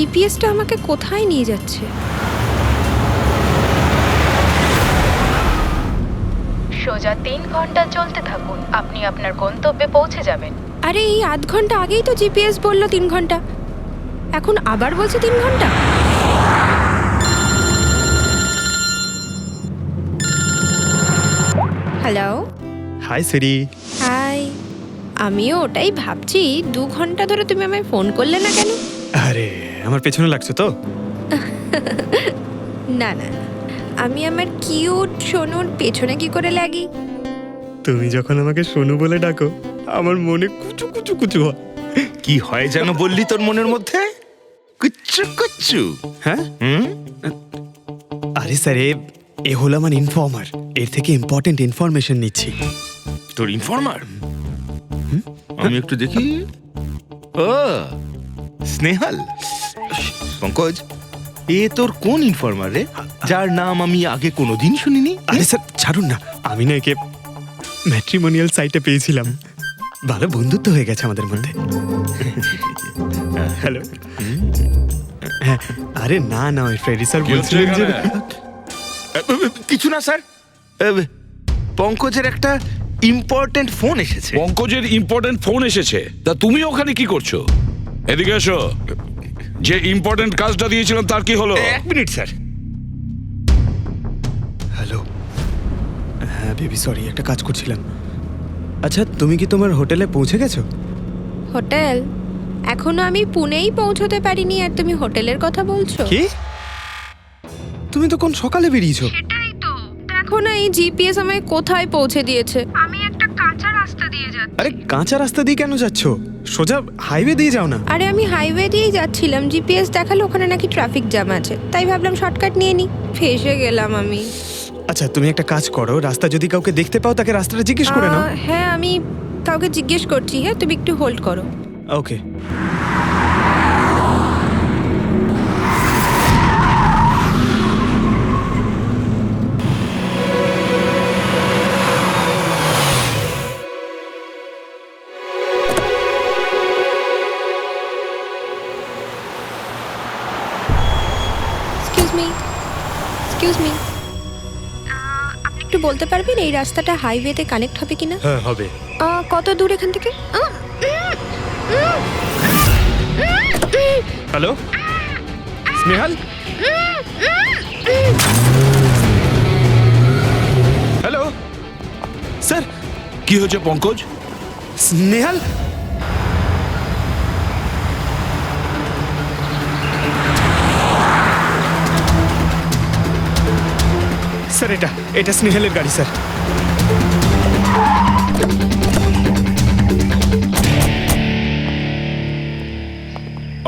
জিপিএসটা আমাকে কোথায় নিয়ে যাচ্ছে? সোজা 3 ঘন্টা চলতে থাকুন, আপনি আপনার গন্তব্যে পৌঁছে যাবেন। আরে এই আধ ঘন্টা আগেই তো জিপিএস বললো 3 ঘন্টা, এখন আবার বলছে 3 ঘন্টা। হ্যালো। হাই সিরি। হাই। আমিও ওটাই ভাবছি, 2 ঘন্টা ধরে তুমি আমায় ফোন করলে না কেন? আরে আমার পেছনে লাগছো তো? না না, আমি আমার কিউট সোনুর পেছনে কি করে লাগি? তুমি যখন আমাকে সোনু বলে ডাকো আমার মনে কুচু কুচু কুচু হয়। কি হয় যেন বললি তোর মনের মধ্যে? কুচ্চু কুচ্চু। হ্যাঁ? আরে স্যার, এ হলো আমার ইনফর্মার। এর থেকে ইম্পর্টেন্ট ইনফরমেশন নিচ্ছি। তোর ইনফর্মার? আমি একটু দেখি। ও স্নেহাল। পঙ্কজ, এ তোর কোন ইনফর্মার রে, যার নাম আমি আগে কোনোদিন শুনিনি? আরে স্যার ছাড়ুন না, আমি না একে ম্যাট্রিমোনিয়াল সাইটে পেয়েছিলাম। ভালো বন্ধুত্ব হয়ে গেছে আমাদের মধ্যে। হ্যালো। হ্যাঁ, আরে না না, ওই ফ্রেডি স্যার বলছিলেন যে কিছু না স্যার, পঙ্কজের একটা ইম্পর্টেন্ট ফোন এসেছে। পঙ্কজের ইম্পর্টেন্ট ফোন এসেছে, তা তুমি ওখানে কি করছো? এদিকে এসো। যে ইম্পর্টেন্ট কাজটা দিয়েছিলাম তার কি হলো? 1 মিনিট স্যার। হ্যালো। হ্যাঁ বেবি, সরি, একটা কাজ করছিলাম। আচ্ছা, তুমি কি তোমার হোটেলে পৌঁছে গেছো? হোটেল? এখনো আমি পুনেই পৌঁছতে পারিনি আর তুমি হোটেলের কথা বলছো? কি? তুমি তো কোন সকালে বেরিয়েছো? সেটাই তো, দেখো না এই জিপিএস আমায় কোথায় পৌঁছে দিয়েছে। আমি একটা কাঁচা রাস্তা দিয়ে যাচ্ছি। আরে কাঁচা রাস্তা দিয়ে কেন যাচ্ছো? সোজা হাইওয়ে দিয়ে যাও না। আরে আমি হাইওয়ে দিয়েই যাচ্ছিলাম, জিপিএস দেখালো ওখানে নাকি ট্রাফিক জ্যাম আছে, তাই ভাবলাম শর্টকাট নিয়ে নি। ফেসে গেলাম আমি। আচ্ছা, তুমি একটা কাজ করো, রাস্তা যদি কাউকে দেখতে পাও তাকে রাস্তাটা জিজ্ঞেস করে নাও। হ্যাঁ, আমি কাউকে জিজ্ঞেস করছি। হ্যাঁ, তুমি একটু হোল্ড করো। ওকে। এক্সকিউজ মি, আপনি একটু বলতে পারবেন এই রাস্তাটা হাইওয়েতে কানেক্ট হবে কিনা? হ্যাঁ হবে। কত দূর এখান থেকে? হ্যালো স্নেহাল। Hello sir. কি হয়েছে পঙ্কজ? স্নেহাল, স্যার এটা স্নেহালের গাড়ি স্যার।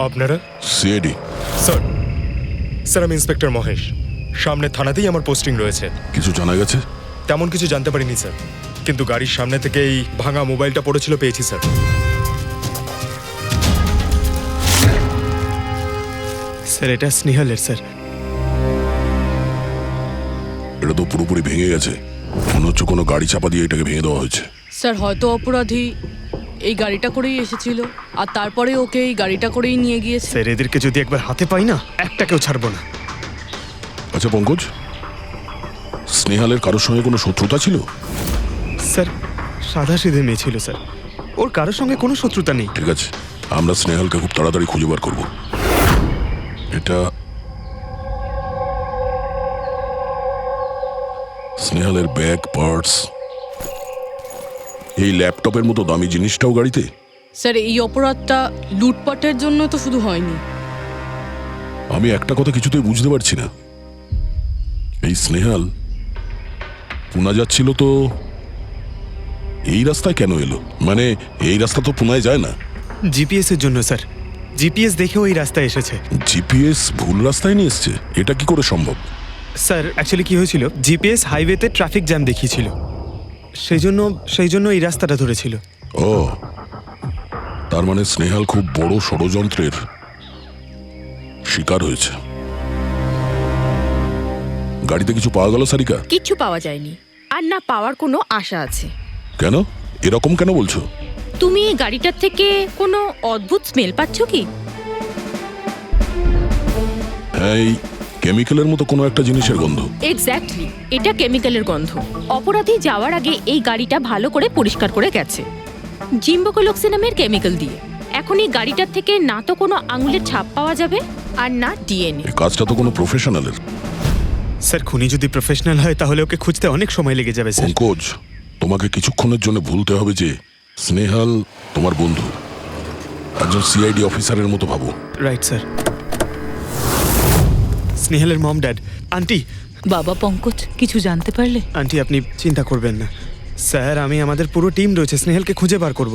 আপনারা? সিআইডি। স্যার আমি ইন্সপেক্টর মহেশ। সামনে থানাতেই আমার পোস্টিং রয়েছে। কিছু জানা গেছে? তেমন কিছু জানতে পারিনি স্যার, কিন্তু গাড়ির সামনে থেকে এই ভাঙা মোবাইলটা পড়েছিল, পেয়েছি স্যার। স্যার এটা স্নেহালের স্যার। এটা তো পুরোপুরি ভেঙে গেছে, মনে হচ্ছে কোনো গাড়ি চাপা দিয়ে এটাকে ভেঙে দেওয়া হয়েছে। স্যার হয়তো অপরাধী এই গাড়িটা করেই এসেছিল আর তারপরে ওকে এই গাড়িটা করেই নিয়ে গিয়েছে। স্যার এদেরকে যদি একবার হাতে পাই না, একটাকেও ছাড়বো না। আচ্ছা পঙ্কজ, স্নেহালের কারোর সঙ্গে কোনো শত্রুতা ছিল? স্যার সাদা সিধে মেয়ে ছিল স্যার, ওর কারোর সঙ্গে কোনো শত্রুতা নেই। ঠিক আছে, আমরা স্নেহালকে খুব তাড়াতাড়ি খুঁজে বার করবো। এটা স্নেহালের ব্যাগ, পার্টস, এই ল্যাপটপের মতো দামি জিনিসটাও গাড়িতে? স্যার এই অপরাধটা লুটপাটের জন্য তো শুধু হয়নি। আমি একটা কথা কিছুতেই বুঝতে পারছি না, এই স্নেহাল পুনা যাচ্ছিল তো এই রাস্তায় কেন এলো? মানে এই রাস্তা তো পুনায় যায় না। জিপিএস এর জন্য স্যার, জিপিএস দেখে ওই রাস্তায় এসেছে। জিপিএস ভুল রাস্তায় নিয়ে এসছে, এটা কি করে সম্ভব? স্যার অ্যাকচুয়ালি কি হয়েছিল, জিপিএস হাইওয়েতে ট্রাফিক জ্যাম দেখিয়েছিল, সেই জন্য এই রাস্তাটা ধরেছিল। ও, তার মানে স্নেহাল খুব বড় ষড়যন্ত্রের শিকার হয়েছে। গাড়িতে কিছু পাওয়া গেল সারিকা? কিচ্ছু পাওয়া যায়নি, আর না পাওয়ার কোনো আশা আছে। কেন এরকম কেন বলছো? তুমি এই গাড়িটার থেকে কোনো অদ্ভুত স্মেল পাচ্ছ কি? এই কেমিক্যালের মতো কোনো একটা জিনিসের গন্ধ। এক্স্যাক্টলি, এটা কেমিক্যালের গন্ধ। অপরাধী যাওয়ার আগে এই গাড়িটা ভালো করে পরিষ্কার করে গেছে জিম্বোকোলক্সি নামের কেমিক্যাল দিয়ে। এখন এই গাড়িটার থেকে না তো কোনো আঙুলের ছাপ পাওয়া যাবে আর না ডিএনএ। এই কাজটা তো কোনো প্রফেশনালের। স্যার খুনি যদি প্রফেশনাল হয় তাহলে ওকে খুঁজতে অনেক সময় লেগে যাবে স্যার। পঙ্কজ, তোমাকে কিছুক্ষণের জন্য ভুলতে হবে যে স্নেহাল তোমার বন্ধু, একজন সিআইডি অফিসারের মতো ভাবো। Right sir. স্নেহালের মম ড্যাড, আন্টি। বাবা পঙ্কজ, কিছু জানতে পারলে? আন্টি আপনি চিন্তা করবেন না স্যার, আমি আমাদের পুরো টিম রয়েছে, স্নেহালকে খুঁজে বার করব।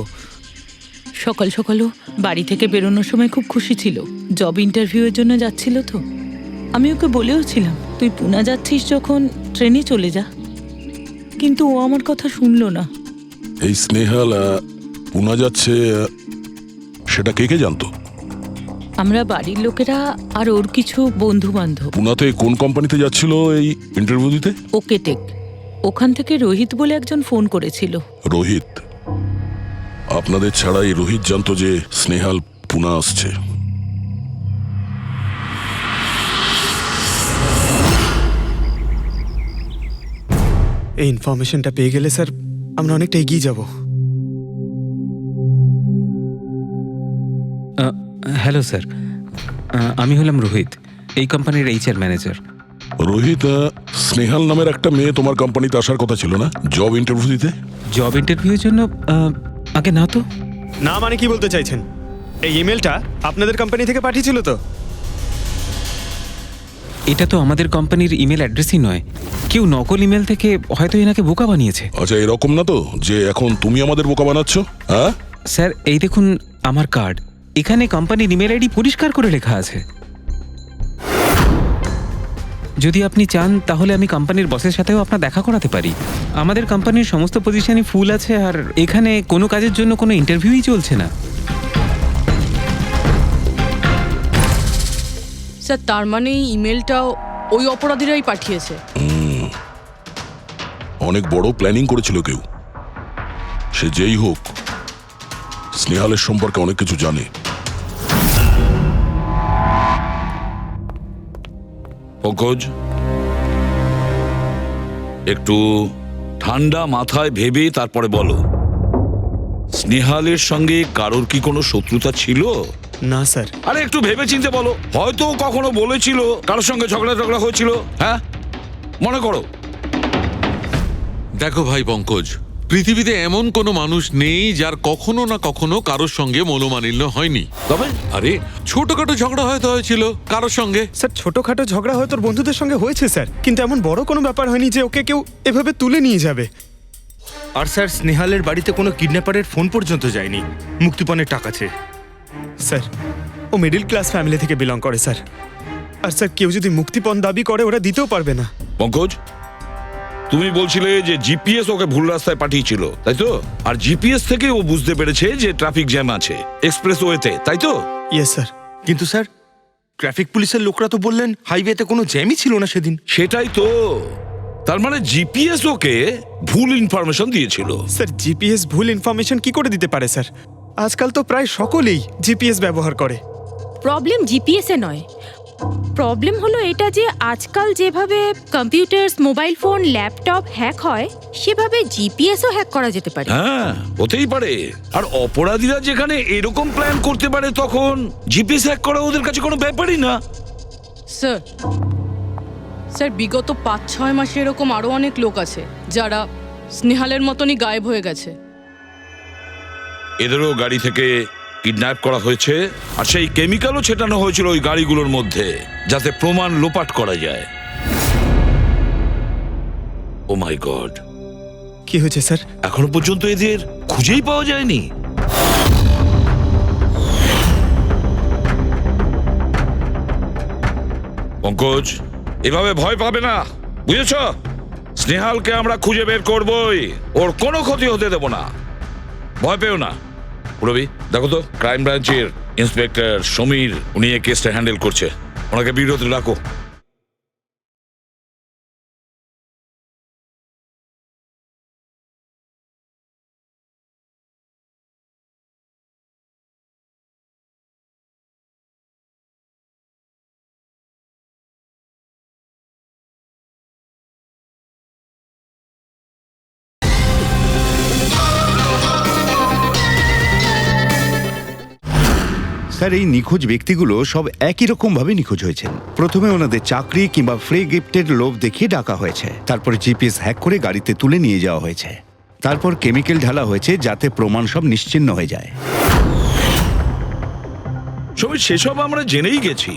সকাল সকালও বাড়ি থেকে বেরোনোর সময় খুব খুশি ছিল, জব ইন্টারভিউয়ের জন্য যাচ্ছিল তো। আমি ওকে বলেও ছিলাম তুই পুনা যাচ্ছিস যখন ট্রেনে চলে যা, কিন্তু ও আমার কথা শুনলো না। এই স্নেহাল পুনা যাচ্ছে, সেটা কে কে জানতো? আমরা বাড়ির লোকেরা আর ওর কিছু বন্ধু বান্ধব। পুনাতে কোন কোম্পানিতে যাচ্ছিল এই ইন্টারভিউ দিতে? Okay take. ওখান থেকে রোহিত বলে একজন ফোন করেছিল। রোহিত? আপনাদের ছাড়া এই রোহিত জানতো যে স্নেহাল পুনা আসছে? এই ইনফরমেশনটা পেয়ে গেলে স্যার আমরা অনেকটা এগিয়ে যাব। হ্যালো স্যার, আমি হলাম রোহিত, এই কোম্পানির এইচআর ম্যানেজার। রোহিত, স্নেহাল নামের একটা মেয়ে তোমার কোম্পানিতে আসার কথা ছিল না জব ইন্টারভিউ দিতে? জব ইন্টারভিউর জন্য? আগে না তো। না মানে কি বলতে চাইছেন? এই ইমেলটা আপনাদের কোম্পানি থেকে পাঠিয়েছিল তো? এটা তো আমাদের কোম্পানির ইমেল অ্যাড্রেসই নয়, কেউ নকল ইমেল থেকে হয়তো এনাকে বোকা বানিয়েছে। আচ্ছা, এরকম না তো যে এখন তুমি আমাদের বোকা বানাচ্ছ? হ্যাঁ স্যার, এই দেখুন আমার কার্ড, এখানে কোম্পানির ইমেল আইডি পরিষ্কার করে লেখা আছে। যদি আপনি চান তাহলে আমি কোম্পানির বসের সাথেও আপনার দেখা করাতে পারি। আমাদের কোম্পানির সমস্ত পজিশনই ফুল আছে, আর এখানে কোনো কাজের জন্য কোনো ইন্টারভিউই চলছে না। স্যার, তার মানে এই ইমেলটাও ওই অপরাধীরাই পাঠিয়েছে। অনেক বড় প্ল্যানিং করেছিল কেউ। সে যেই হোক, স্নেহালের সম্পর্কে অনেক কিছু জানে। পঙ্কজ, একটু ঠান্ডা মাথায় ভেবে তারপরে বলো, স্নেহালের সঙ্গে কারোর কি কোনো শত্রুতা ছিল? না স্যার। আরে একটু ভেবে চিনতে বলো, হয়তো কখনো বলেছিল কারোর সঙ্গে ঝগড়া হয়েছিল। হ্যাঁ, মনে করো। দেখো ভাই পঙ্কজ, পৃথিবীতে এমন কোনো মানুষ নেই যার কখনো না কখনো কারোর সঙ্গে মনোমালিন্য হয়নি। তবে আরে ছোটখাটো ঝগড়া হয়তো হয়েছিল কারোর সঙ্গে। স্যার ছোটখাটো ঝগড়া হয়তো ওর বন্ধুদের সঙ্গে হয়েছে স্যার, কিন্তু এমন বড় কোনো ব্যাপার হয়নি যে ওকে কেউ এভাবে তুলে নিয়ে যাবে। আর স্যার, স্নেহালের বাড়িতে কোনো কিডন্যাপারের ফোন পর্যন্ত যায়নি মুক্তিপণের টাকা চেয়ে। স্যার ও মিডল ক্লাস ফ্যামিলি থেকে বিলং করে স্যার, আর স্যার কেউ যদি মুক্তিপণ দাবি করে ওরা দিতেও পারবে না। পঙ্কজ, তুমি বলছিলে যে জিপিএস ওকে ভুল রাস্তায় পাঠিয়েছিল, তাই তো? আর জিপিএস থেকে ও বুঝতে পেরেছে যে ট্রাফিক জ্যাম আছে এক্সপ্রেসওয়েতে, তাই তো? Yes sir. কিন্তু স্যার, ট্রাফিক পুলিশের লোকরা তো বললেন হাইওয়েতে কোনো জ্যামই ছিল না সেদিন। সেটাই তো, তার মানে জিপিএস ওকে ভুল ইনফরমেশন দিয়েছিল। স্যার জিপিএস ভুল ইনফরমেশন কি করে দিতে পারে স্যার? আজকাল তো প্রায় সকলেই জিপিএস ব্যবহার করে। প্রবলেম জিপিএসে নয়, প্রবলেম হলো এটা যে আজকাল যেভাবে computers, mobile phone, laptop hack হয়, সেভাবে জিপিএসও হ্যাক করা যেতে পারে। হ্যাঁ, হতেই পারে। আর অপরাধীরা যেখানে এরকম প্ল্যান করতে পারে তখন জিপিএস হ্যাক করা ওদের কাছে কোনো ব্যাপারই না। স্যার, স্যার বিগত 5-6 মাসে এরকম আরও অনেক লোক আছে যারা স্নেহালের মতনই গায়েব হয়ে গেছে। এদেরও গাড়ি থেকে কিডন্যাপ করা হয়েছে, আর সেই কেমিক্যালও ছেটানো হয়েছিল ওই গাড়িগুলোর মধ্যে যাতে প্রমাণ লোপাট করা যায়। ও মাই গড, কি হয়েছে স্যার? এখনো পর্যন্ত এদের খুঁজেই পাওয়া যায়নি। পঙ্কজ, এভাবে ভয় পাবে না, বুঝেছ? স্নেহালকে আমরা খুঁজে বের করবই, ওর কোনো ক্ষতি হতে দেব না, ভয় পেও না। রবি, দেখো তো ক্রাইম ব্রাঞ্চের ইন্সপেক্টর সমীর, উনি এই কেসটা হ্যান্ডেল করছে, ওনাকে বিরতি রাখো। স্যার, এই নিখোঁজ ব্যক্তিগুলো সব একই রকম ভাবে নিখোঁজ হয়েছেন। প্রথমে ওনাদের চাকরি কিংবা ফ্রি গিফটের লোভ দেখিয়ে ডাকা হয়েছে, তারপরে জিপিএস হ্যাক করে গাড়িতে তুলে নিয়ে যাওয়া হয়েছে, তারপর কেমিক্যাল ঢালা হয়েছে যাতে প্রমাণ সব নিশ্চিহ্ন হয়ে যায়। সবই সেসব আমরা জেনেই গেছি।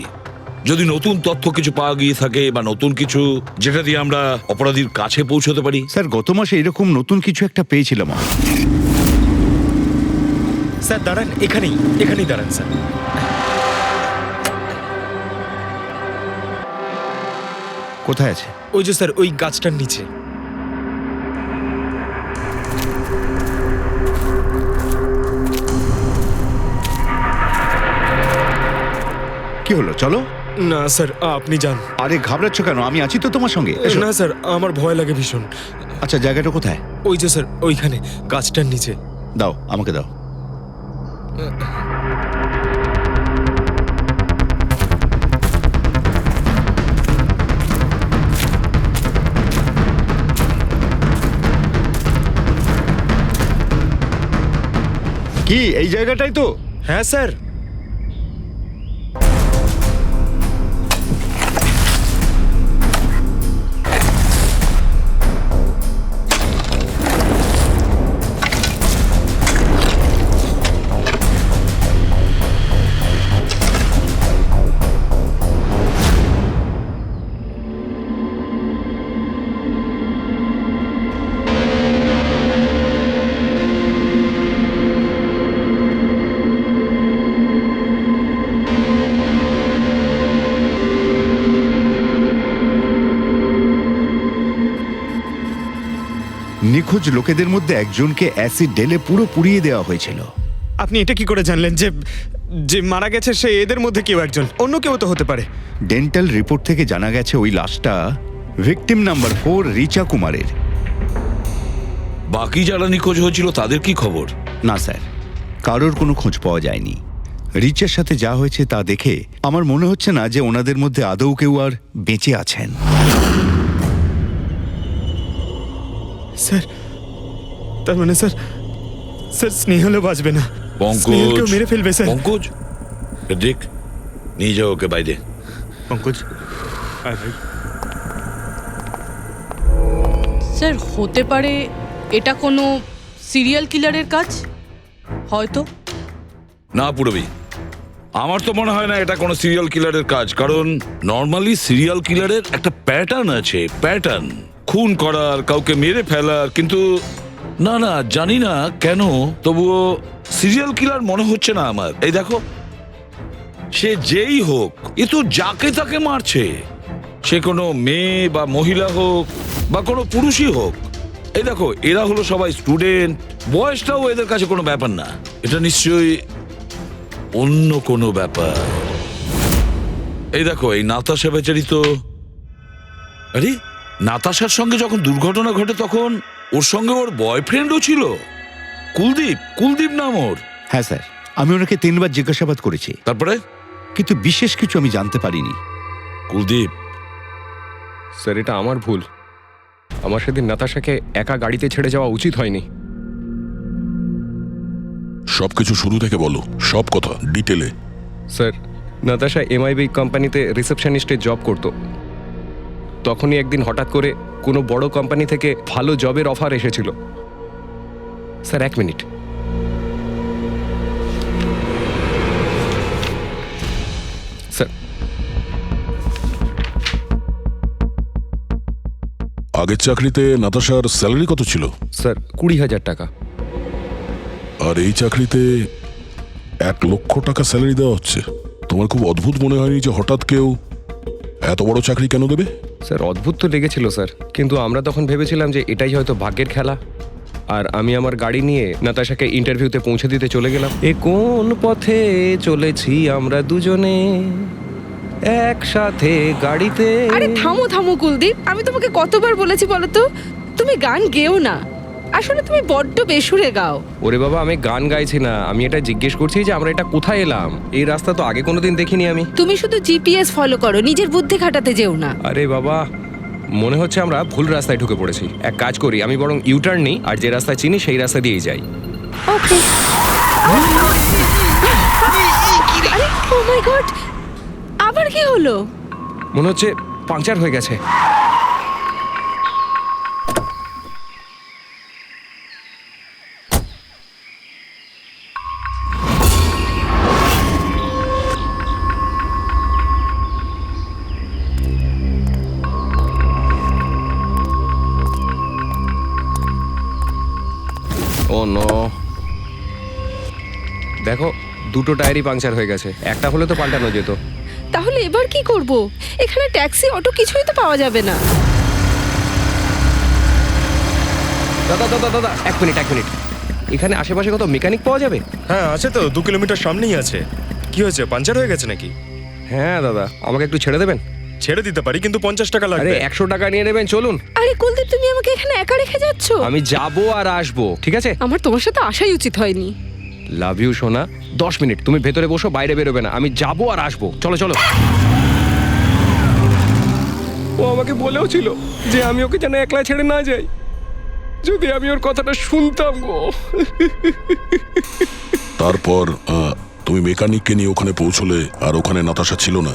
যদি নতুন তথ্য কিছু পাওয়া গিয়ে থাকে বা নতুন কিছু যেটা দিয়ে আমরা অপরাধীর কাছে পৌঁছতে পারি। স্যার, গত মাসে এরকম নতুন কিছু একটা পেয়েছিলাম। স্যার দাঁড়ান, এখানেই দাঁড়ান স্যার। কোথায় আছে? ওই যে স্যার, ওই গাছটার নিচে। কি হলো, চলো। না স্যার, আপনি যান। আরে ঘাবড়াচ্ছ কেন? আমি আছি তো তোমার সঙ্গে, এসো। না স্যার, আমার ভয় লাগে ভীষণ। আচ্ছা, জায়গাটা কোথায়? ওই যে স্যার, ওইখানে গাছটার নিচে। দাও, আমাকে দাও। কি এই জায়গাটাই তো? হ্যাঁ স্যার। নিখোঁজ লোকেদের মধ্যে একজনকে অ্যাসিড ঢেলে পুরো পুড়িয়ে দেওয়া হয়েছিল। আপনি এটা কি করে জানলেন যে যে মারা গেছে সে এদের মধ্যে কেউ একজন? অন্য কেউ তো হতে পারে। ডেন্টাল রিপোর্ট থেকে জানা গেছে ওই লাশটা ভিকটিম নাম্বার 4 রিচা কুমারের। বাকি যারা নিখোঁজ হয়েছিল তাদের কি খবর? না স্যার, কারোর কোনো খোঁজ পাওয়া যায়নি। রিচার সাথে যা হয়েছে তা দেখে আমার মনে হচ্ছে না যে ওনাদের মধ্যে আদৌ কেউ আর বেঁচে আছেন। স্যার, তার মানে স্যার স্নেহালও বাঁচবে না। পঙ্কজ, স্নেহালকেও মেরে ফেলবে স্যার। পঙ্কজ, দেখ, নিয়ে যাও ওকে বাইরে। পঙ্কজ, আয় ভাই। স্যার, হতে পারে এটা কোনো সিরিয়াল কিলারের কাজ, হয়তো। না পুরবি, আমার তো মনে হয় না এটা কোনো সিরিয়াল কিলারের কাজ। কারণ নর্মালি সিরিয়াল কিলারের একটা প্যাটার্ন আছে, প্যাটার্ন খুন করার, কাউকে মেরে ফেলার। কিন্তু না না, জানি না কেন, তবুও সিরিয়াল কিলার মনে হচ্ছে না আমার। এই দেখো, সে যেই হোক, এ তো যাকে তাকে মারছে। সে কোনো মেয়ে বা মহিলা হোক বা কোনো পুরুষই হোক। এই দেখো, এরা হলো সবাই স্টুডেন্ট, বয়সটাও এদের কাছে কোনো ব্যাপার না। এটা নিশ্চয়ই অন্য কোনো ব্যাপার। এই দেখো, এই নাতাশা বেচারি তো, আরে নাতাশার সঙ্গে যখন দুর্ঘটনা ঘটে তখন ওর সঙ্গে ওর বয়ফ্রেন্ডও ছিল, কুলদীপ নাম ওর। হ্যাঁ স্যার, আমি ওনাকে 3 বার জিজ্ঞাসাবাদ করেছি, তারপরে কিন্তু বিশেষ কিছু আমি জানতে পারিনি। কুলদীপ স্যার, এটা আমার ভুল। আমার সেদিন নাতাশাকে একা গাড়িতে ছেড়ে যাওয়া উচিত হয়নি। সবকিছু শুরু থেকে বলো, সব কথা ডিটেলে। স্যার, নাতাশা MIB কোম্পানিতে রিসেপশনিস্টের জব করত। তখনই একদিন হঠাৎ করে কোনো বড় কোম্পানি থেকে ভালো জবের অফার এসেছিল। Sir, 1 minute. স্যার, আগের চাকরিতে নাতাশার স্যালারি কত ছিল? স্যার, 20,000 টাকা। আর এই চাকরিতে 1 লক্ষ টাকা স্যালারি দেওয়া হচ্ছে। তোমার খুব অদ্ভুত মনে হয়নি যে হঠাৎ কেউ এত বড় চাকরি কেন দেবে? স্যার, অদ্ভুত তো লেগেছিল স্যার, কিন্তু আমরা তখন ভেবেছিলাম যে এটাই হয়তো ভাগ্যের খেলা। আর আমি আমার গাড়ি নিয়ে নাতাশাকে ইন্টারভিউতে পৌঁছে দিতে চলে গেলাম। এ কোন পথে চলেছি আমরা দুজনে একসাথে গাড়িতে। আরে থামো থামো কুলদীপ, আমি তোমাকে কতবার বলেছি বলো তো, তুমি গান গেও না। আসলে তুমি বড্ড বেসুরে গাও। ওরে বাবা, আমি গান গাইছি না, আমি এটা জিজ্ঞেস করছি যে আমরা এটা কোথায় এলাম। এই রাস্তা তো আগে কোনোদিন দেখিনি আমি। তুমি শুধু জিপিএস ফলো করো, নিজের বুদ্ধি খাটাতে যেও না। আরে বাবা, মনে হচ্ছে আমরা ভুল রাস্তায় ঢুকে পড়েছি। এক কাজ করি, আমি বরং ইউটার্ন নিই, আর যে রাস্তা চিনি সেই রাস্তা দিয়েই যাই। ওকে। আরে ও মাই গড, আবার কি হলো? মনে হচ্ছে পাংচার হয়ে গেছে। ও নো, দেখো দুটো টায়ারই পাংচার হয়ে গেছে, একটা হলে তো পাল্টানো যেত। তাহলে এবার কি করব? এখানে ট্যাক্সি, অটো কিছুই তো পাওয়া যাবে না। দাদা দাদা দাদা, এক মিনিট। এখানে আশেপাশে কত মেকানিক পাওয়া যাবে? হ্যাঁ আছে তো, 2 কিলোমিটার সামনেই আছে। কি হয়েছে, পাঞ্চার হয়ে গেছে নাকি? হ্যাঁ দাদা, আমাকে একটু ছেড়ে দেবেন? ছেড়ে দিতে পারি, কিন্তু 50 টাকা আরে লাগবে। 100 টাকা নিয়ে নেবেন, চলুন। আরে কুলদীপ, তুমি আমাকে এখানে একা রেখে যাচ্ছ? আমি যাবো আর আসবো, ঠিক আছে? আমার তোমার সাথে আসাই উচিত হয়নি। লাভ ইউ সোনা। 10 মিনিট তুমি ভেতরে বসো, বাইরে বেরোবে না। আমি যাবো আর আসবো, চলো চলো। ও আমাকে বলেও ছিল যে আমি ওকে যেন একলা ছেড়ে না যাই। যদি আমি ওর কথাটা শুনতাম গো। তারপর তুমি মেকানিককে নিয়ে ওখানে পৌঁছলে, আর ওখানে নাতাশা ছিল না?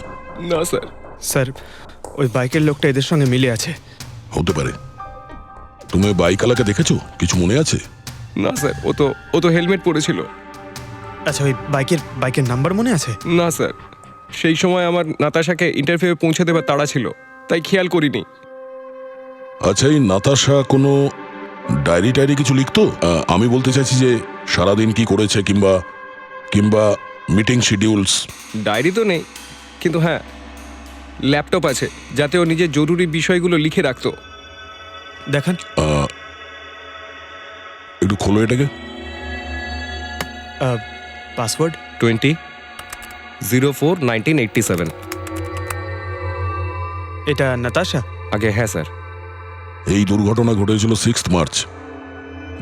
না স্যার। স্যার, ওই বাইকের লোকটা এদের সঙ্গে মিলে আছে। হতে পারে। তুমি বাইকওয়ালাকে দেখেছো? কিছু মনে আছে? না স্যার, ও তো হেলমেট পরেছিল। আচ্ছা, ওই বাইকের নাম্বার মনে আছে? না স্যার, সেই সময় আমার নাতাশাকে ইন্টারভিউ পৌঁছে দেবার তাড়া ছিল, তাই খেয়াল করিনি। আচ্ছা, এই নাতাশা কোনো ডায়েরি কিছু লিখতো? আমি বলতে চাইছি যে সারাদিন কি করেছে, কিংবা মিটিং শিডিউলস। ডায়েরি তো নেই, কিন্তু হ্যাঁ ল্যাপটপ আছে, যাতে ও নিজের জরুরি বিষয়গুলো লিখে রাখতো। দেখান। একটু খোলো এটাকে। পাসওয়ার্ড 20/04/1987। এটা নাতাশা? আগে হ্যাঁ স্যার। এই দুর্ঘটনা ঘটেছিল 6 মার্চ।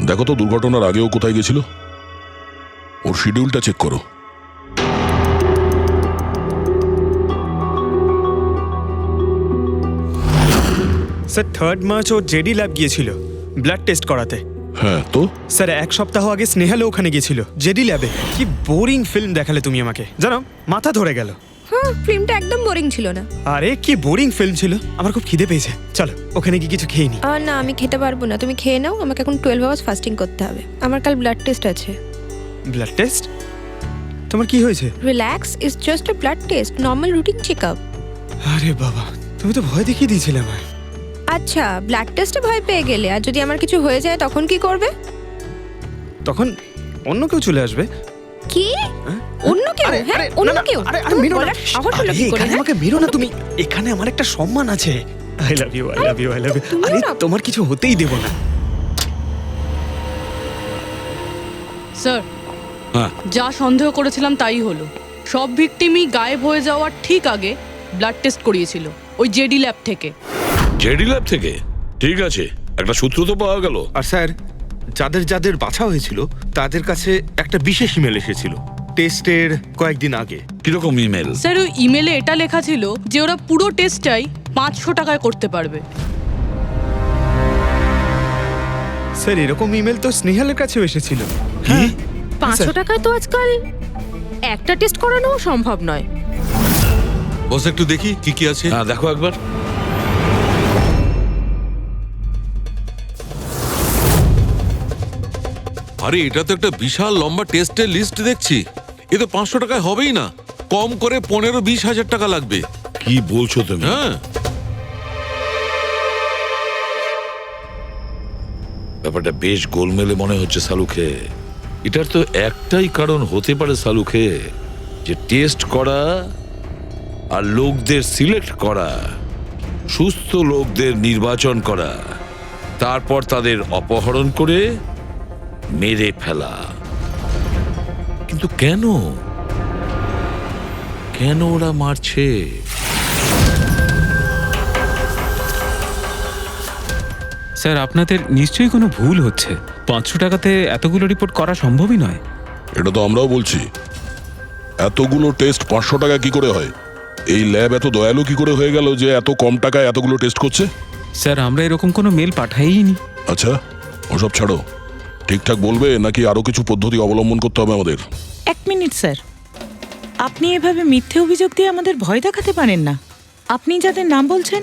দেখো তো দুর্ঘটনার আগেও কোথায় গেছিল। ওর শিডিউলটা চেক করো। স্যার 3 মার্চ ও জেডি ল্যাব গিয়েছিল ব্লাড টেস্ট করাতে। হ্যাঁ তো? স্যার 1 সপ্তাহ আগে স্নেহালও ওখানে গিয়েছিল জেডি ল্যাবে। কি বোরিং ফিল্ম দেখালে তুমি আমাকে, জানো মাথা ধরে গেল। হ্যাঁ, ফিল্মটা একদম বোরিং ছিল না। আরে কি বোরিং ফিল্ম ছিল। আমার খুব খিদে পেয়েছে, চলো ওখানে গিয়ে কিছু খেয়ে নি। না, আমি খেতে পারবো না, তুমি খেয়ে নাও। আমাকে এখন 12 আওয়ার্স ফাস্টিং করতে হবে, আমার কাল ব্লাড টেস্ট আছে। Blood test? তোমার কি হয়েছে? Relax, it's just a blood test, normal routine checkup. আরে বাবা, তুমি তো ভয় দেখিয়ে দিয়েছিলে আমায়। আচ্ছা, ব্লাড টেস্টে ভয় পেয়ে গেলে, আর যদি আমার কিছু হয়ে যায় তখন কি করবে? তখন অন্য কেউ চলে আসবে। কি? অন্য কেউ? হ্যাঁ, অন্য কেউ? আরে মেরো না, আবার হলো কি করে? আমাকে মেরো না তুমি। এখানে আমার একটা সম্মান আছে। I love you, I love you, I love you. আরে তোমার কিছু হতেই দেব না। স্যার, হ্যাঁ, যা সন্দেহ করেছিলাম তাই হলো। সব ভিকটিমই গায়েব হয়ে যাওয়ার ঠিক আগে ব্লাড টেস্ট করিয়েছিল ওই জেডি ল্যাব থেকে। জেডি ল্যাব থেকে? ঠিক আছে, একটা সূত্র তো পাওয়া গেল। আর স্যার, যাদের বাছা হয়েছিল তাদের কাছে একটা বিশেষ ইমেল এসেছিল টেস্টের কয়েকদিন আগে। কিরকম ইমেল? স্যার, ওই ইমেলে এটা লেখা ছিল যে ওরা পুরো টেস্টটাই 500 টাকায় করতে পারবে। স্যার, এরকম ইমেল তো স্নেহালের কাছেও এসেছিল। কি? 500 টাকায় তো আজকাল একটা টেস্ট করানোও সম্ভব নয়। বস একটু দেখি কি কি আছে। হ্যাঁ, দেখো একবার। আরে এটা তো একটা বিশাল লম্বা টেস্টের লিস্ট দেখছি। এ তো 500 টাকায় হবেই না, কম করে 15-20 হাজার টাকা লাগবে। কি বলছো তুমি? হ্যাঁ, ব্যাপারটা বেশ গোলমেলে মনে হচ্ছে সালুখে। এটার তো একটাই কারণ হতে পারে সালুখে, যে টেস্ট করা আর লোকদের সিলেক্ট করা, সুস্থ লোকদের নির্বাচন করা, তারপর তাদের অপহরণ করে মেরে ফেলা। কিন্তু কেন ওরা মারছে? স্যার, আপনাদের নিশ্চয়ই কোনো ভুল হচ্ছে। 500 টাকাতে এতগুলো রিপোর্ট করা সম্ভবই নয়। এটা তো আমরাও বলছি। এতগুলো টেস্ট 500 টাকা কি করে হয়? এই ল্যাব এত দয়ালু কি করে হয়ে গেল যে এত কম টাকায় এতগুলো টেস্ট করছে? স্যার, আমরা এরকম কোনো মেল পাঠাইনি। আচ্ছা, ওসব ছাড়ো। ঠিকঠাক বলবে নাকি আরো কিছু পদ্ধতি অবলম্বন করতে হবে আমাদের? 1 মিনিট স্যার, আপনি এভাবে মিথ্যে অভিযোগ দিয়ে আমাদের ভয় দেখাতে পারেন না। আপনি যাদের নাম বলছেন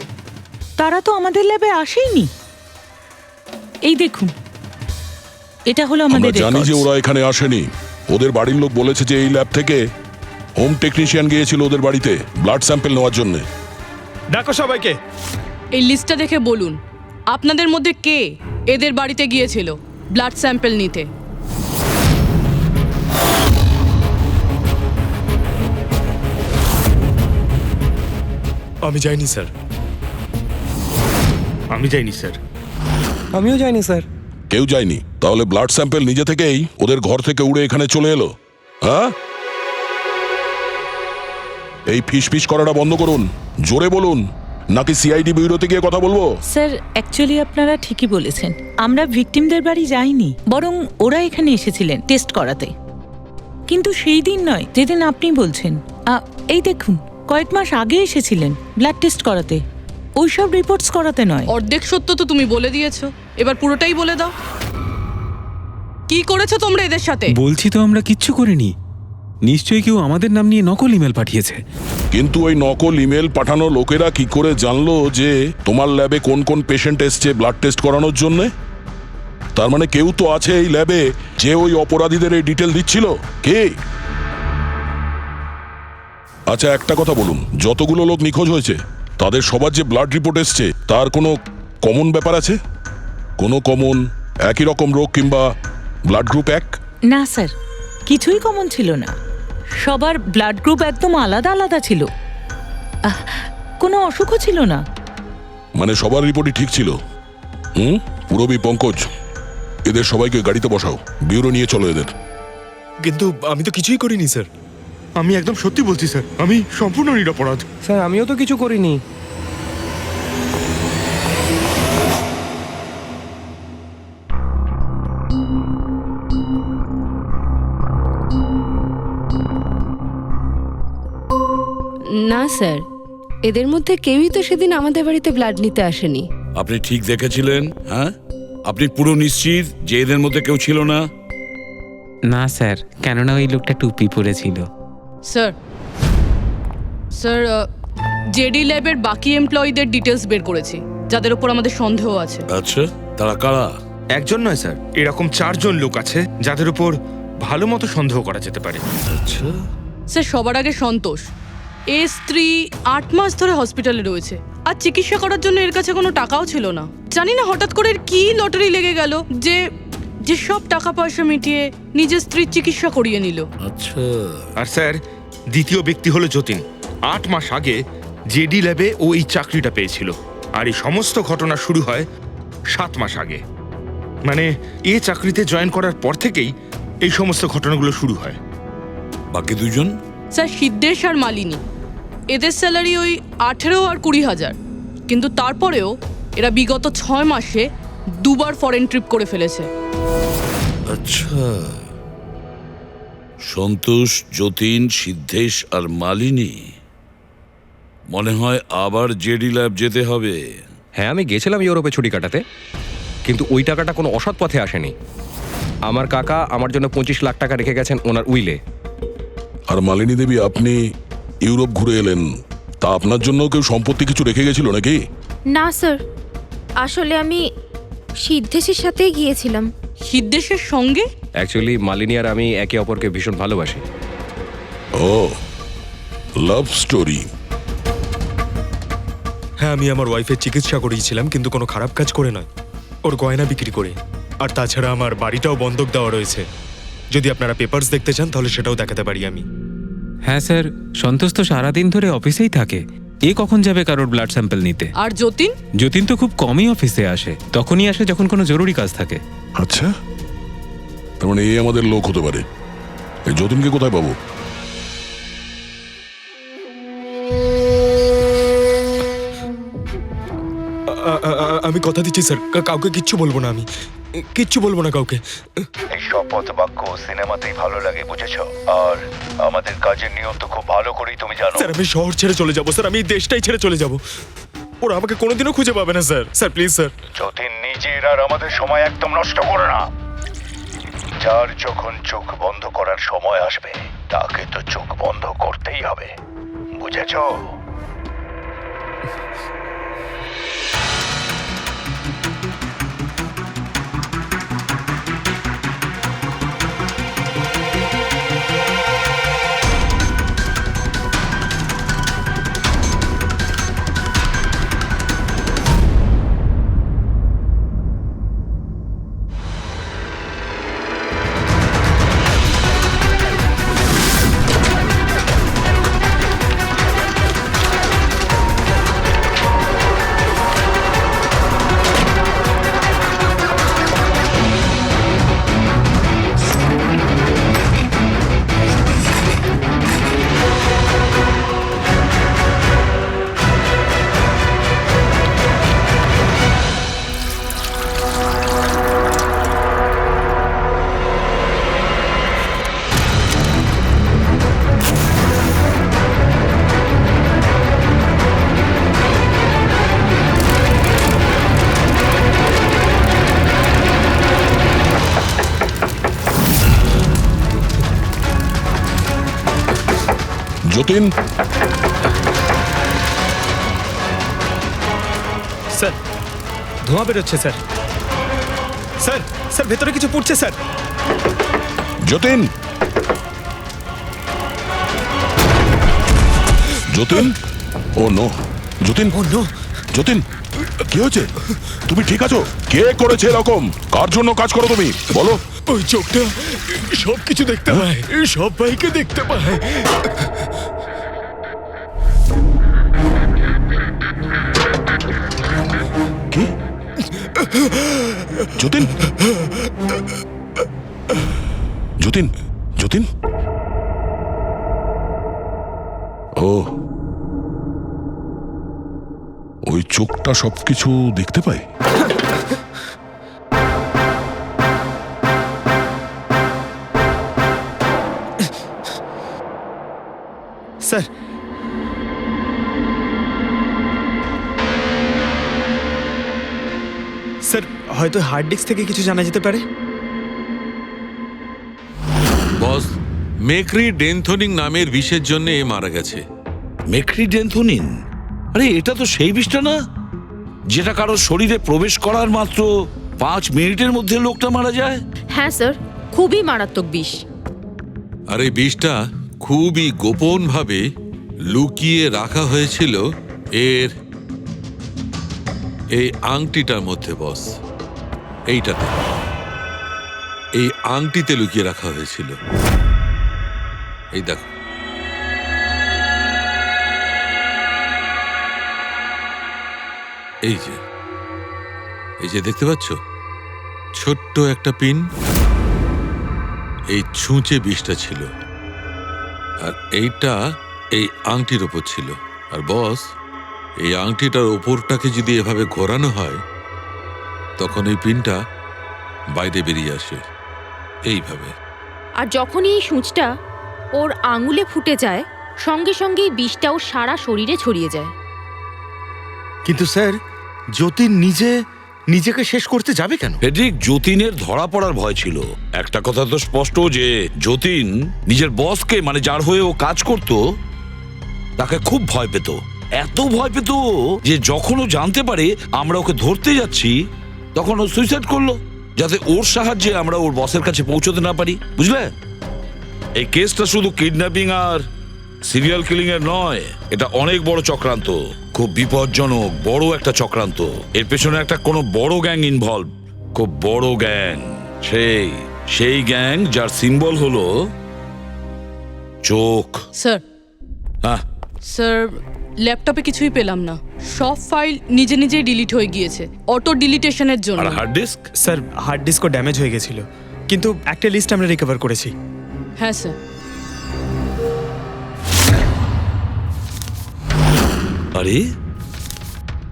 তারা তো আমাদের ল্যাবে আসেইনি। এই দেখুন, এটা হলো আমাদের আমরা জানি যে records। ওরা এখানে আসেনি। ওদের বাড়ির লোক বলেছে যে এই ল্যাব থেকে হোম টেকনিশিয়ান গিয়েছিল ওদের বাড়িতে ব্লাড স্যাম্পল নেওয়ার জন্য। ডাকো সবাইকে। এই লিস্টটা দেখে বলুন আপনাদের মধ্যে কে এদের বাড়িতে গিয়েছিল ব্লাড স্যাম্পল নিতে। আমি যাইনি স্যার। আমি যাইনি স্যার। আমিও যাইনি স্যার। কেউ যায়নি? তাহলে ব্লাড স্যাম্পল নিজে থেকেই ওদের ঘর থেকে উড়ে এখানে চলে এলো? হ্যাঁ, এই ফিস করাটা বন্ধ করুন, জোরে বলুন, নাকি সিআইডি ব্যুরোতে গিয়ে কথা বলবো? স্যার, অ্যাকচুয়ালি আপনারা ঠিকই বলেছেন, আমরা ভিকটিমদের বাড়ি যাইনি, বরং ওরা এখানে এসেছিলেন টেস্ট করাতে। কিন্তু সেই দিন নয় যেদিন আপনি বলছেন। এই দেখুন, কয়েক মাস আগে এসেছিলেন ব্লাড টেস্ট করাতে, ওইসব রিপোর্টস করাতে নয়। অর্ধেক সত্য তো তুমি বলে দিয়েছো, এবার পুরোটাই বলে দাও। কি করেছো তোমরা এদের সাথে? বলছি তো আমরা কিচ্ছু করিনি। নিশ্চয়ই কেউ আমাদের নাম নিয়ে নকল ইমেল পাঠিয়েছে। কিন্তু ওই নকল ইমেল পাঠানো লোকেরা কি করে জানলো যে তোমার ল্যাবে কোন কোন পেশেন্ট এসছে ব্লাড টেস্ট করানোর জন্য? তার মানে কেউ তো আছে এই ল্যাবে যে ওই অপরাধীদের এই ডিটেল দিচ্ছিল। কে? আচ্ছা, একটা কথা বলুন, যতগুলো লোক নিখোঁজ হয়েছে তাদের সবার যে ব্লাড রিপোর্ট এসছে তার কোনো কমন ব্যাপার আছে? কোনো কমন একই রকম রোগ কিংবা ব্লাড গ্রুপ এক? না স্যার, কিছুই কমন ছিল না। সবার ব্লাড গ্রুপ একদম আলাদা আলাদা ছিল, কোনো অসুখও ছিল না। মানে সবার রিপোর্টই ঠিক ছিল? পুরবী, পঙ্কজ, এদের সবাইকে গাড়িতে বসাও, ব্যুরো নিয়ে চলো এদের। কিন্তু আমি তো কিছুই করিনি স্যার। আমি একদম সত্যি বলছি স্যার, আমি সম্পূর্ণ নিরপরাধ। স্যার, আমিও তো কিছু করিনি। না স্যার, এদের মধ্যে কেউই তো সেদিন আমাদের বাড়িতে ব্লাড নিতে আসেনি। আপনি ঠিক দেখেছিলেন? হ্যাঁ, আপনি পুরো নিশ্চিত যে এদের মধ্যে কেউ ছিল না? না স্যার, কেননা ওই লোকটা টুপি পরেছিল। স্যার, স্যার, জেডি ল্যাবের বাকি এমপ্লয়ীদের ডিটেলস বের করেছি, যাদের উপর আমাদের সন্দেহ আছে। আচ্ছা, তারা কারা? একজন নয় স্যার, এরকম 4 জন লোক আছে যাদের উপর ভালো মতো সন্দেহ করা যেতে পারে। আচ্ছা স্যার, সবার আগে সন্তোষ। এর স্ত্রী 8 মাস ধরে হসপিটালে রয়েছে, আর চিকিৎসা করার জন্য এর কাছে কোনো টাকাও ছিল না। জানি না হঠাৎ করে এর কি লটারি লেগে গেল যে যে সব টাকা পয়সা মিটিয়ে নিজের স্ত্রীর চিকিৎসা করিয়ে নিল। আচ্ছা। আর স্যার, দ্বিতীয় ব্যক্তি হলো যতীন। 8 মাস আগে জেডি ল্যাবে ও এই চাকরিটা পেয়েছিল, আর এই সমস্ত ঘটনা শুরু হয় 7 মাস আগে। মানে এ চাকরিতে জয়েন করার পর থেকেই এই সমস্ত ঘটনাগুলো শুরু হয়। বাকি দুজন? স্যার, সিদ্ধেশ আর মালিনী। এদের স্যালারি ওই 18 আর 20,000, কিন্তু তারপরেও এরা বিগত 6 মাসে 2বার ফরেন ট্রিপ করে ফেলেছে। আচ্ছা, সন্তোষ, যতীন, সিদ্ধেশ আর মালিনী। মনে হয় আবার জেডি ল্যাব যেতে হবে। হ্যাঁ, আমি গেছিলাম ইউরোপে ছুটি কাটাতে, কিন্তু ওই টাকাটা কোনো অসৎ পথে আসেনি। আমার কাকা আমার জন্য 25 লাখ টাকা রেখে গেছেন ওনার উইলে। আর মালিনী দেবী, আপনি ইউরোপ ঘুরে এলেন, তা আপনার জন্য কেউ সম্পত্তি কিছু রেখে গেছিল নাকি? না স্যার, আসলে আমি সিদ্ধেশের সাথেই গিয়েছিলাম। সিদ্ধেশের সঙ্গে? অ্যাকচুয়ালি মালিনী আর আমি একে অপরকে ভীষণ ভালোবাসি। ও, লাভ স্টোরি। হ্যাঁ, আমি আমার ওয়াইফের চিকিৎসা করিয়েছিলাম, কিন্তু কোনো খারাপ কাজ করে নয়, ওর গয়না বিক্রি করে। আর তাছাড়া আমার বাড়িটাও বন্ধক দেওয়া রয়েছে। যদি আপনারা পেপারস দেখতে চান তাহলে সেটাও দেখাতে পারি আমি। হ্যাঁ স্যার, সন্তোষ তো সারাদিন ধরে অফিসেই থাকে, এ কখন যাবে কারোর ব্লাড স্যাম্পল নিতে? আর যতীন? যতীন তো খুব কমই অফিসে আসে, তখনই আসে যখন কোনো জরুরি কাজ থাকে। আচ্ছা, তার মানে এই আমাদের লোক হতে পারে। এই যতীনকে কোথায় পাবো? আমি কথা দিচ্ছি স্যার, কাউকে কিচ্ছু বলবো না, আমি কিচ্ছু বলবো না কাউকে। এই শপথ বাক্য সিনেমাতেই ভালো লাগে, বুঝেছো? আর আমাদের কাজের নিয়ম তো খুব ভালো করেই তুমি জানো। স্যার, আমি শহর ছেড়ে চলে যাবো স্যার, আমি এই দেশটাই ছেড়ে চলে যাবো। ওরা আমাকে কোনোদিনও খুঁজে পাবে না sir. Sir please sir. Jatin, নিজের আর আমাদের সময় একদম নষ্ট করো না। যার যখন চোখ বন্ধ করার সময় আসবে তাকে তো চোখ বন্ধ করতেই হবে, বুঝেছো? যতীন, স্যার ধোঁয়া বেরোচ্ছে স্যার। স্যার স্যার ভেতরে কিছু পড়ছে স্যার। যতীন, যতীন, ও নো, যতীন, ও নো, যতীন, কি হয়েছে? তুমি ঠিক আছো? কে করেছে এরকম? কার জন্য কাজ করো তুমি, বলো? ওই চোখটা সব কিছু দেখতে পায়, সব ভাইকে দেখতে পায়। কি? যতীন, যতীন, যতীন, ও ওই চোখটা সবকিছু দেখতে পায়। স্যার স্যার হয়তো হার্ড ডিস্ক থেকে কিছু জানা যেতে পারে। বস, মেক্রি ডেনথোনিং নামের বিষের জন্য এ মারা গেছে। মেক্রি ডেনথোনিন? আরে এটা তো সেই বিষটা না যেটা কারো শরীরে প্রবেশ করার মাত্র 5 মিনিটের মধ্যে লোকটা মারা যায়? হ্যাঁ স্যার, খুবই মারাত্মক বিষ। আর এই বিষটা খুবই গোপনভাবে লুকিয়ে রাখা হয়েছিল এর এই আংটিটার মধ্যে। বস, এইটাতে, এই আংটিতে লুকিয়ে রাখা হয়েছিল। এই দেখো, এই যে দেখতে পাচ্ছ ছোট্ট একটা পিন, এই ছুঁচে বিষটা ছিল, আর এইটা এই আংটির ওপর ছিল। আর বস, এই আংটিটার ওপরটাকে যদি এভাবে ঘোরানো হয় তখন এই পিনটা বাইরে বেরিয়ে আসে এইভাবে। আর যখনই এই সূঁচটা ওর আঙুলে ফুটে যায়, সঙ্গে সঙ্গেই বিষটাও সারা শরীরে ছড়িয়ে যায়। কিন্তু স্যার, যতীন নিজেকে শেষ করতে যাবে কেন? ফেডরিক, যতীনের ধরা পড়ার ভয় ছিল। একটা কথা তো স্পষ্ট যে যতীন নিজের বসকে, মানে যার হয়ে ও কাজ করত, তাকে খুব ভয় পেত। এত ভয় পেত যে যখন ও জানতে পারে আমরা ওকে ধরতে যাচ্ছি, তখন ও সুইসাইড করলো, যাতে ওর সাহায্যে আমরা ওর বসের কাছে পৌঁছতে না পারি। বুঝলে, এই কেসটা শুধু কিডন্যাপিং আর সিরিয়াল কিলিং এর নয়, এটা অনেক বড় চক্রান্ত, খুব বিপজ্জনক বড় একটা চক্রান্ত। এর পেছনে একটা কোনো বড় গ্যাং ইনভলভ, খুব বড় গ্যাং। সেই গ্যাং যার সিম্বল হলো চোখ। স্যার, হ্যাঁ স্যার, ল্যাপটপে কিছুই পেলাম না। সব ফাইল নিজে নিজেই ডিলিট হয়ে গিয়েছে অটো ডিলিটেশনের জন্য। আর হার্ড ডিস্ক? স্যার হার্ড ডিস্কও ড্যামেজ হয়ে গেছিল, কিন্তু একটা লিস্ট আমরা রিকভার করেছি। হ্যাঁ স্যার। আরে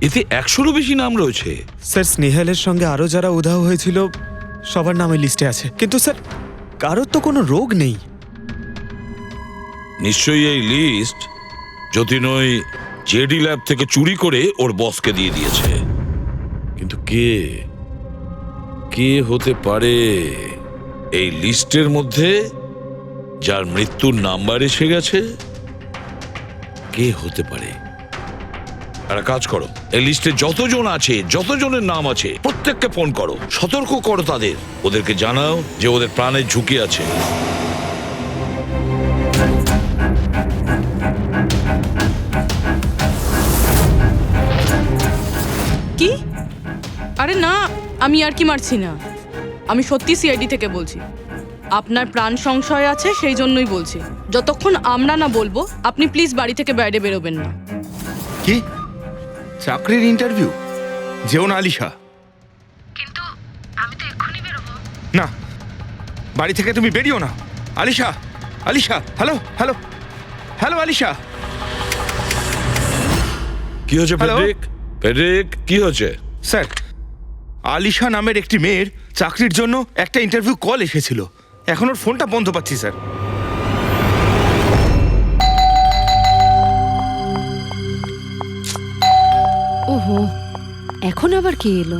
এতে 100-রও বেশি নাম রয়েছে। স্যার স্নেহালের সঙ্গে আরো যারা উধাও হয়েছিল সবার নাম ওই লিস্টে আছে, কিন্তু স্যার কারোর তো কোনো রোগ নেই। নিশ্চয়ই এই লিস্ট যতীন ওই জেডি ল্যাব থেকে চুরি করে ওর বসকে দিয়ে দিয়েছে। কিন্তু কে হতে পারে এই লিস্টের মধ্যে যার মৃত্যুর নাম্বার এসে গেছে? কে হতে পারে? একটা কাজ করো, এই লিস্টে যতজন আছে, যতজনের নাম আছে, প্রত্যেককে ফোন করো, সতর্ক করো তাদের, ওদেরকে জানাও যে ওদের প্রাণের ঝুঁকি আছে। কি? আরে না, আমি আর কি মারছি না, আমি সত্যি সিআইডি থেকে বলছি। আপনার প্রাণ সংশয় আছে, সেই জন্যই বলছি। যতক্ষণ আমরা না বলবো, আপনি প্লিজ বাড়ি থেকে বাইরে বেরোবেন না। কি চাকরির ইন্টারভিউ? যেও না আলিশা। কিন্তু আমি তো এক্ষুনি বেরোবো। না, বাড়ি থেকে তুমি বেরিও না। Alisha, Alisha, hello hello hello Alisha. কি হয়েছে হ্যালো? ফেডরিক? ফেডরিক, কি হয়েছে? স্যার, আলিশা নামের একটি মেয়ের চাকরির জন্য একটা ইন্টারভিউ কল এসেছিল। এখন ওর ফোনটা বন্ধ পাচ্ছি স্যার। ওহো, এখন আবার কে এলো?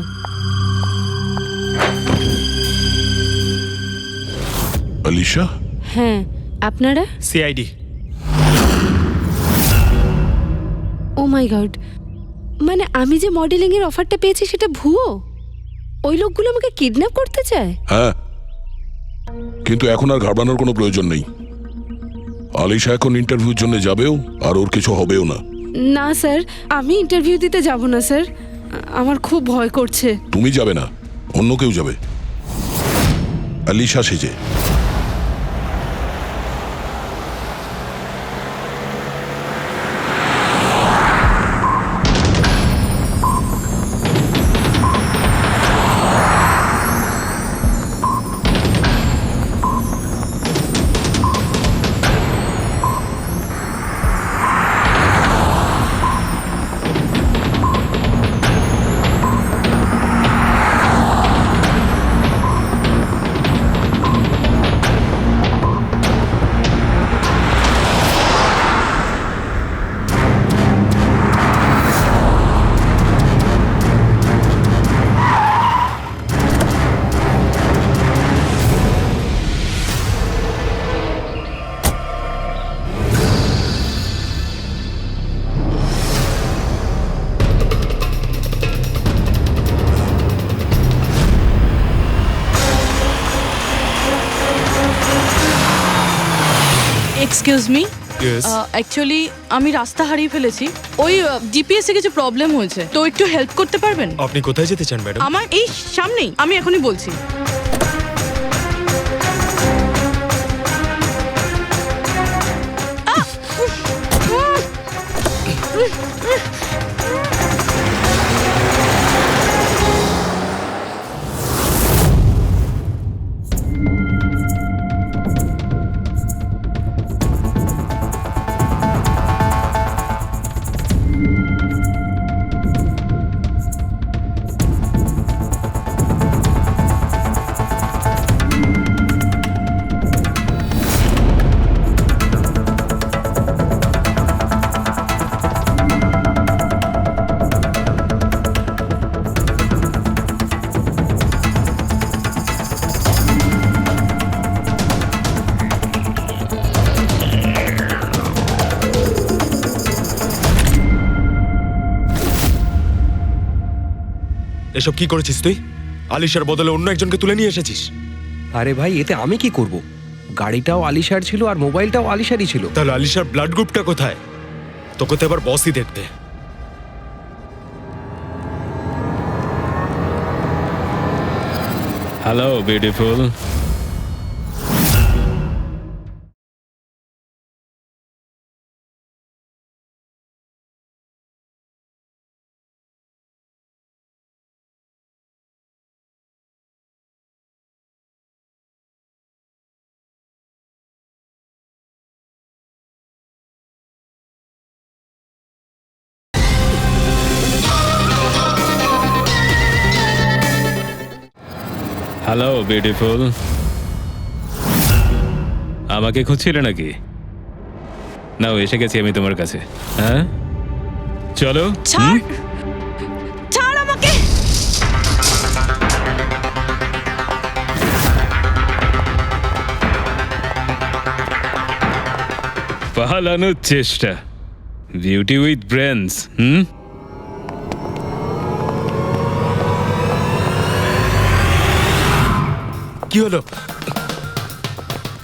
আলিশা, হ্যাঁ, আপনারা? সিআইডি। ও মাই গড, মানে আমি যে মডেলিং এর অফারটা পেয়েছি সেটা ভুয়ো? ওই লোকগুলো আমাকে কিডন্যাপ করতে চায়? হ্যাঁ, কিন্তু এখন আর ঘাবড়ানোর কোনো প্রয়োজন নেই। আলিশা এখন ইন্টারভিউর জন্য যাবেও, আর ওর কিছু হবেও না। না স্যার, আমি ইন্টারভিউ দিতে যাব না স্যার, আমার খুব ভয় করছে। তুমি যাবে না, অন্য কেউ যাবে, আলিশা সেজে। এক্সকিউজ মি, অ্যাকচুয়ালি আমি রাস্তা হারিয়ে ফেলেছি। ওই জিপিএস এ কিছু প্রবলেম হয়েছে, তো একটু হেল্প করতে পারবেন? আপনি কোথায় যেতে চান ম্যাডাম? আমার এই সামনেই, আমি এখনই বলছি। এসব কি করেছিস তুই? আলিশার বদলে অন্য একজনকে তুলে নিয়ে এসেছিস। আরে ভাই, এতে আমি কি করব? গাড়িটাও আলিশার ছিল আর মোবাইলটাও আলিশারই ছিল। তাহলে আলিশার ব্লাড গ্রুপটা কোথায়? তোকে তো এবার বসই দেখবে। Hello beautiful. Hello beautiful. আমাকে খুঁজছিলে নাকি? নাও, এসে গেছি আমি তোমার কাছে। হ্যাঁ, চলো। ছাড়, ছাড় আমাকে। পালানোর চেষ্টা, বিউটি উইথ ব্রেনস। কি হলো?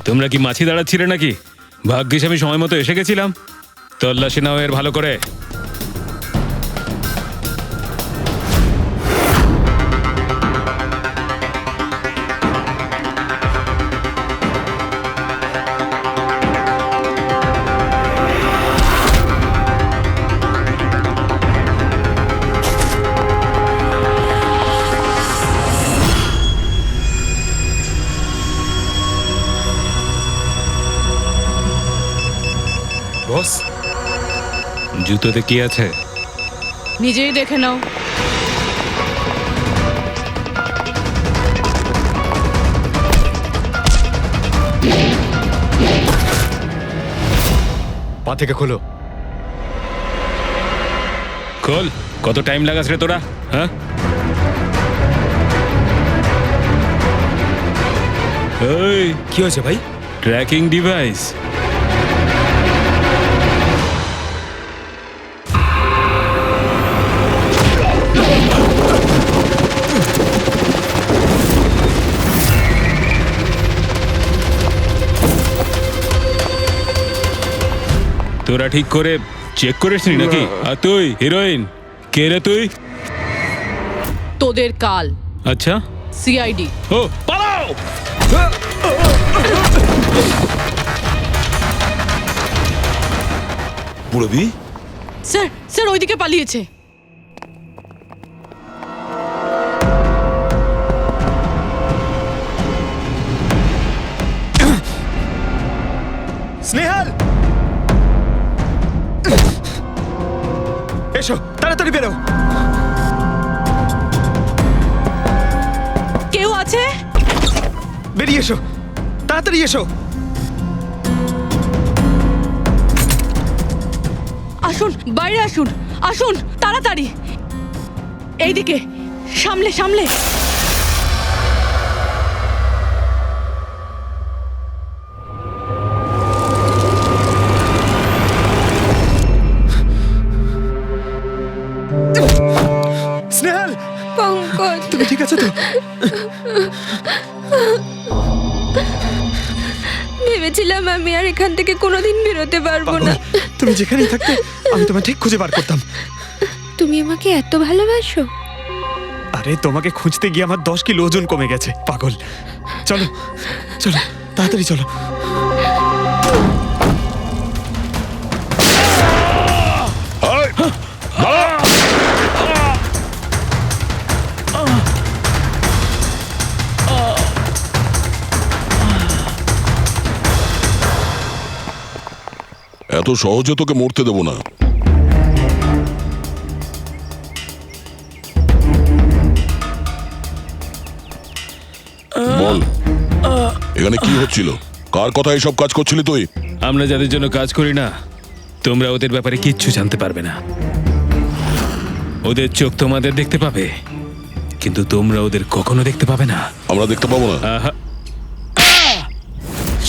তোমরা কি মাছি দাঁড়াচ্ছিলে নাকি? ভাগ্যিস আমি সময় মতো এসে গেছিলাম। তল্লাশি নাও এর ভালো করে। বস, জুতোতে কি আছে? নিজেই দেখে নাও। পা থেকে খোলো। খোল। কত টাইম লাগাস রে তোরা? হ্যাঁ, এই কি হয়েছে ভাই? Tracking device. তোরা ঠিক করে চেক করিসনি নাকি? আর তুই হিরোইন, কে রে তুই? তোদের কাল। আচ্ছা, সিআইডি। ও পালাও! পুরবি, স্যার, স্যার ওইদিকে পালিয়েছে। স্নেহাল, এসো তাড়াতাড়ি বেরো। কেউ আছে? বেরিয়ে এসো, তাড়াতাড়ি এসো। আসুন, বাইরে আসুন, আসুন তাড়াতাড়ি। এইদিকে, সামলে সামলে। স্নেহাল, পঙ্কজ, তুমি ঠিক আছো তো? ভেবেছিলাম আমি আর এখান থেকে কোনোদিন বেরোতে পারবো না। তুমি যেখানেই থাকতে আমি তোমায় ঠিক খুঁজে বার করতাম। তুমি আমাকে এত ভালোবাসো? আরে তোমাকে খুঁজতে গিয়ে আমার 10 কিলো ওজন কমে গেছে, পাগল। চলো চলো, তাড়াতাড়ি চলো। এত সহজে তোকে মরতে দেবো না। বল, এখানে কি হচ্ছিল? কার কথা এসব কাজ করছিলি তুই? আমরা যাদের জন্য কাজ করি না, তোমরা ওদের ব্যাপারে কিচ্ছু জানতে পারবে না। ওদের চোখ তোমাদের দেখতে পাবে, কিন্তু তোমরা ওদের কখনো দেখতে পাবে না। আমরা দেখতে পাবো না?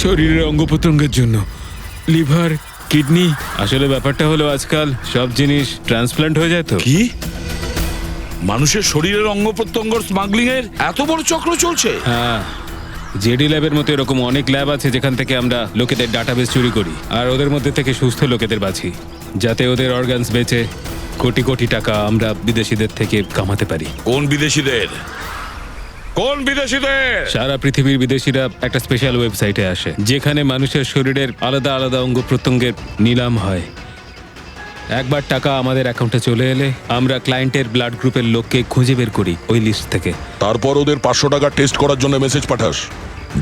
শরীরের অঙ্গ প্রত্যঙ্গের জন্য, লিভার, কিডনি। আসলে ব্যাপারটা হলো আজকাল সব জিনিস ট্রান্সপ্লান্ট হয়ে যায়। তো কি মানুষের শরীরের অঙ্গ প্রত্যঙ্গ স্মাগলিং এর এত বড় চক্র চলছে? হ্যাঁ, জেডি ল্যাবের মতো এরকম অনেক ল্যাব আছে যেখান থেকে আমরা লোকেদের ডাটাবেস চুরি করি আর ওদের মধ্যে থেকে সুস্থ লোকেদের বাছি, যাতে ওদের অর্গানস বেচে কোটি কোটি টাকা আমরা বিদেশিদের থেকে কামাতে পারি। কোন বিদেশিদের? কোন বিদেশিদের? সারা পৃথিবীর বিদেশিরা একটা স্পেশাল ওয়েবসাইটে আসে যেখানে মানুষের শরীরের আলাদা আলাদা অঙ্গ প্রত্যঙ্গের নিলাম হয়। একবার টাকা আমাদের অ্যাকাউন্টে চলে এলে আমরা ক্লায়েন্টের ব্লাড গ্রুপের লোককে খুঁজে বের করি ওই লিস্ট থেকে। তারপর ওদের 500 টাকা টেস্ট করার জন্য মেসেজ পাঠাস,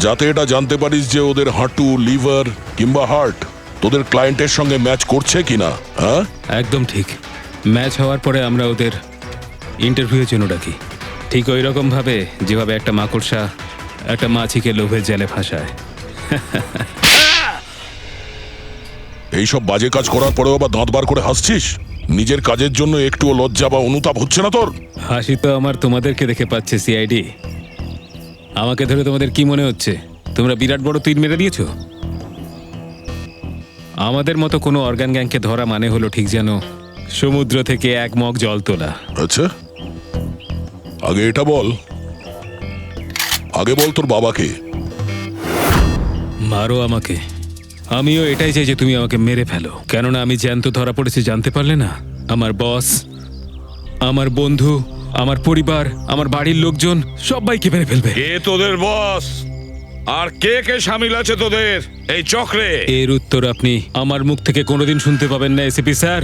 যাতে এটা জানতে পারিস যে ওদের হাঁটু, লিভার কিংবা হার্ট তোদের ক্লায়েন্টের সঙ্গে ম্যাচ করছে কিনা। হ্যাঁ, একদম ঠিক। ম্যাচ হওয়ার পরে আমরা ওদের ইন্টারভিউয়ের জন্য ডাকি, ঠিক ওই রকম ভাবে যেভাবে একটা মাকড়সা একটা মাছিকে লোভে জেলে ফাঁসায়। এইসব বাজে কাজ করার পরেও আবার দাঁত বার করে হাসছিস? নিজের কাজের জন্য একটুও লজ্জা বা অনুতাপ হচ্ছে না তোর? হাসি তো আমার তোমাদেরকে দেখে পাচ্ছে সিআইডি। আমাকে ধরে তোমাদের কি মনে হচ্ছে তোমরা বিরাট বড় তীর মেরে দিয়েছো? আমাদের মতো কোনো অর্গান গ্যাংকে ধরা মানে হলো ঠিক যেন সমুদ্র থেকে এক মগ জল তোলা। আচ্ছা, আগে এটা বল, আগে বল তোর বাবাকে। মারো আমাকে, আমিও এটাই চাই যে তুমি আমাকে মেরে ফেলো, কেননা আমি জ্যান্ত ধরা পড়েছি জানতে পারলে না? আমার বস, আমার বন্ধু, আমার পরিবার, আমার বাড়ির লোকজন সবাইকে মেরে ফেলবে। কে তোদের বস আর কে কে সামিল আছে তোদের এই চক্রে? এর উত্তর আপনি আমার মুখ থেকে কোনোদিন শুনতে পাবেন না এসিপি স্যার।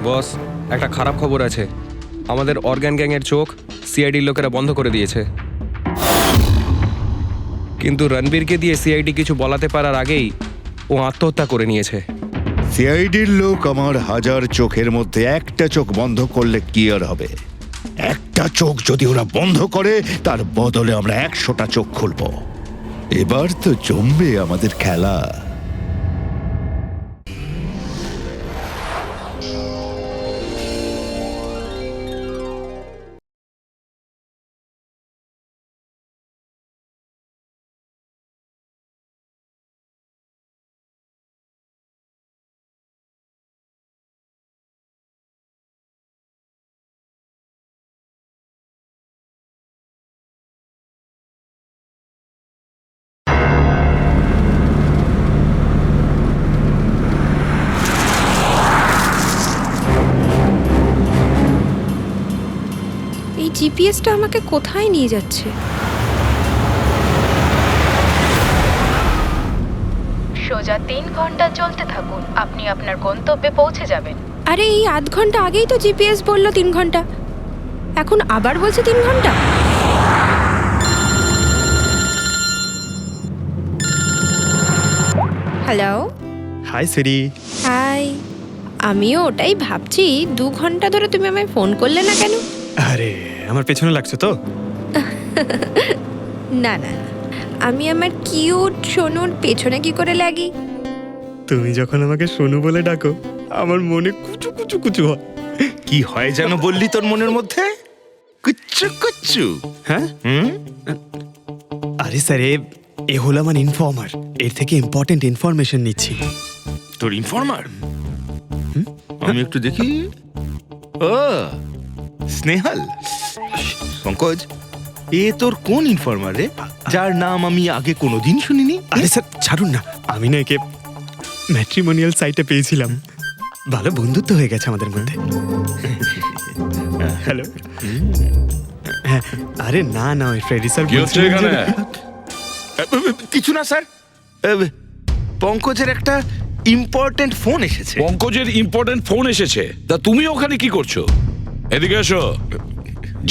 বস, একটা খারাপ খবর আছে। আমাদের অর্গান গ্যাংয়ের চোখ সিআইডির লোকেরা বন্ধ করে দিয়েছে। কিন্তু রণবীরকে দিয়ে সিআইডি কিছু বলাতে পারার আগেই ও আত্মহত্যা করে নিয়েছে। সিআইডির লোক আমার 1000 চোখের মধ্যে একটা চোখ বন্ধ করলে কি আর হবে? একটা চোখ যদি ওরা বন্ধ করে তার বদলে আমরা 100টা চোখ খুলব। এবার তো জমবে আমাদের খেলা। এই জিপিএসটা আমাকে কোথায় নিয়ে যাচ্ছে? সোজা 3 ঘন্টা চলতে থাকুন, আপনি আপনার গন্তব্যে পৌঁছে যাবেন। আরে এই আধ ঘন্টা আগেই তো জিপিএস বললো 3 ঘন্টা, এখন আবার বলছে 3 ঘন্টা। হ্যালো। হাই সিরি। হাই, আমিও ওটাই ভাবছি 2 ঘন্টা ধরে তুমি আমায় ফোন করলে না কেন? আরে আমার পেছনে লাগছে তো। না না, আমি আমার কিউট সোনুর পেছনে কি করে লাগি? তুমি যখন আমাকে সোনু বলে ডাকো আমার মনে কুচু কুচু কুচু হয়। কি হয় যেন বললি তোর মনের মধ্যে? কুচ্চু কুচ্চু। হ্যাঁ? আরে স্যার, এ হলো আমার ইনফর্মার, এর থেকে ইম্পর্টেন্ট ইনফরমেশন নিচ্ছি। তোর ইনফর্মার? আমি একটু দেখি। ও স্নেহাল। পঙ্কজ, এ তোর কোন ইনফর্মার রে, যার নাম আমি আগে কোনোদিন শুনিনি? আরে স্যার ছাড়ুন না, আমি না একে ম্যাট্রিমোনিয়াল সাইটে পেয়েছিলাম, ভালো বন্ধুত্ব হয়ে গেছে আমাদের মধ্যে। হ্যালো। হ্যাঁ, আরে না না, ওই ফ্রেডি স্যার কিছু না স্যার, পঙ্কজের একটা ইম্পর্টেন্ট ফোন এসেছে। পঙ্কজের ইম্পর্টেন্ট ফোন এসেছে? তা তুমি ওখানে কি করছো? এদিকে এসো।